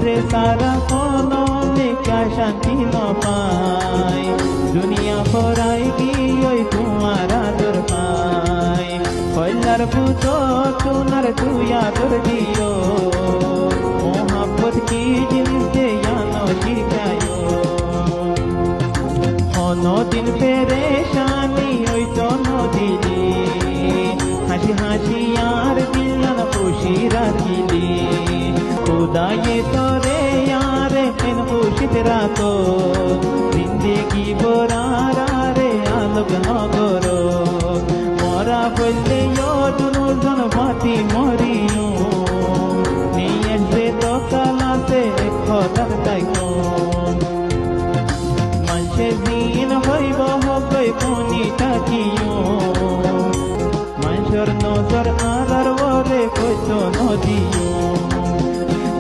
তোরে সারা কোনো নিকা শান্তি ন পাই দুনিয়া ফরাই গিয়ে তোমার আদর পাই কল্যার পুজো তোমার তুই আদর দিও মোহাব্বত কি জিনিস দে জানো শিখায়ো দিন পেরেশানি ওই তো নদীলি হাসি হাসি আর দিলান খুশি রাখিলি খুদায়ে তোরে यार इन खुशित राखो जिंदगी बोरारे आलोक नगरो मोरा बोलले यो दुनु जन माती मरियो निये से तो काला से खतर ताइको मनसे दिन হইব হই কোনি তাকিও মানুষের নজর আলার ওরে কইতো নদিও